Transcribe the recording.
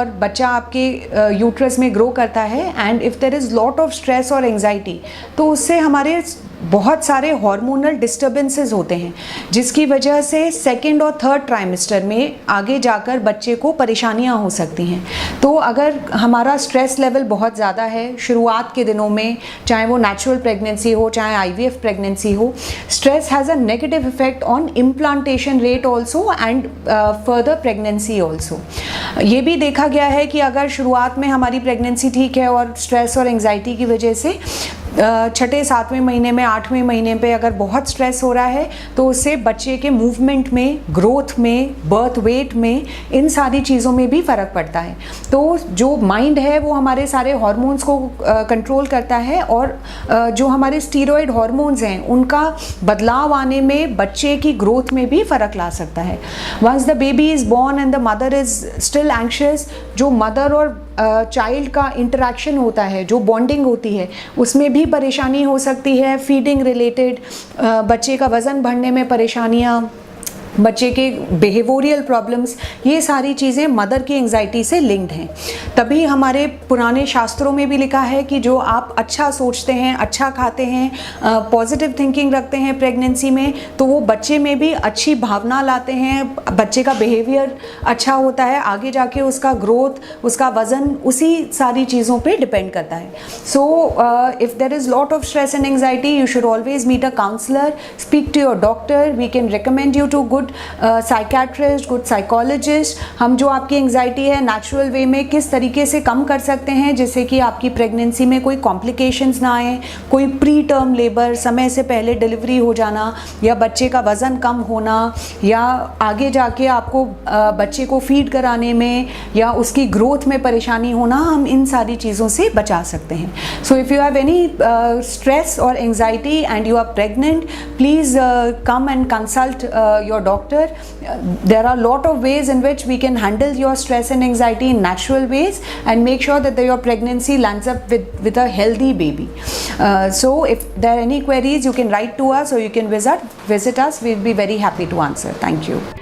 और बच्चा आपके यूट्रस में ग्रो करता है and if there is lot of stress और एंजाइटी तो उससे हमारे बहुत सारे हार्मोनल डिस्टर्बेंसेस होते हैं जिसकी वजह से सेकंड और थर्ड ट्राइमेस्टर में आगे जाकर बच्चे को परेशानियां हो सकती हैं। तो अगर हमारा स्ट्रेस लेवल बहुत ज़्यादा है शुरुआत के दिनों में, चाहे वो नेचुरल प्रेगनेंसी हो चाहे आईवीएफ प्रेगनेंसी हो, stress has a negative effect on implantation rate also and further pregnancy also. ये भी देखा गया है कि अगर शुरुआत में हमारी प्रेगनेंसी ठीक है और स्ट्रेस और एंजाइटी की वजह से छठे सातवें महीने में आठवें महीने पे अगर बहुत स्ट्रेस हो रहा है तो उससे बच्चे के मूवमेंट में, ग्रोथ में, बर्थ वेट में, इन सारी चीज़ों में भी फ़र्क पड़ता है। तो जो माइंड है वो हमारे सारे हार्मोन्स को कंट्रोल करता है और जो हमारे स्टीरॉयड हार्मोन्स हैं उनका बदलाव आने में बच्चे की ग्रोथ में भी फ़र्क ला सकता है। Once the baby is born and the mother is still anxious, जो मदर और चाइल्ड का इंटरेक्शन होता है, जो बॉन्डिंग होती है, उसमें भी परेशानी हो सकती है। फीडिंग रिलेटेड, बच्चे का वज़न बढ़ने में परेशानियाँ, बच्चे के बिहेवियरल प्रॉब्लम्स, ये सारी चीज़ें मदर की एंजाइटी से लिंक्ड हैं। तभी हमारे पुराने शास्त्रों में भी लिखा है कि जो आप अच्छा सोचते हैं, अच्छा खाते हैं, पॉजिटिव थिंकिंग रखते हैं प्रेगनेंसी में, तो वो बच्चे में भी अच्छी भावना लाते हैं, बच्चे का बिहेवियर अच्छा होता है, आगे जाके उसका ग्रोथ, उसका वज़न, उसी सारी चीज़ों पे डिपेंड करता है। So if there is lot of stress and anxiety, you should always meet a counsellor, speak to your doctor, we can recommend you to good psychiatrist, good psychologist. हम जो आपकी एंजाइटी है नेचुरल वे में किस तरीके से कम कर सकते हैं जिससे कि आपकी प्रेगनेंसी में कोई कॉम्प्लिकेशंस ना आए, कोई प्री टर्म लेबर, समय से पहले डिलीवरी हो जाना, या बच्चे का वज़न कम होना, या आगे जाके आपको बच्चे को फीड कराने में या उसकी ग्रोथ में परेशानी होना, हम इन सारी चीज़ों से बचा सकते हैं। So if you have any stress और anxiety and you are pregnant, please come and consult your doctor. There are a lot of ways in which we can handle your stress and anxiety in natural ways and make sure that your pregnancy lands up with a healthy baby. So if there are any queries, you can write to us or you can visit us. We'll be very happy to answer. Thank you.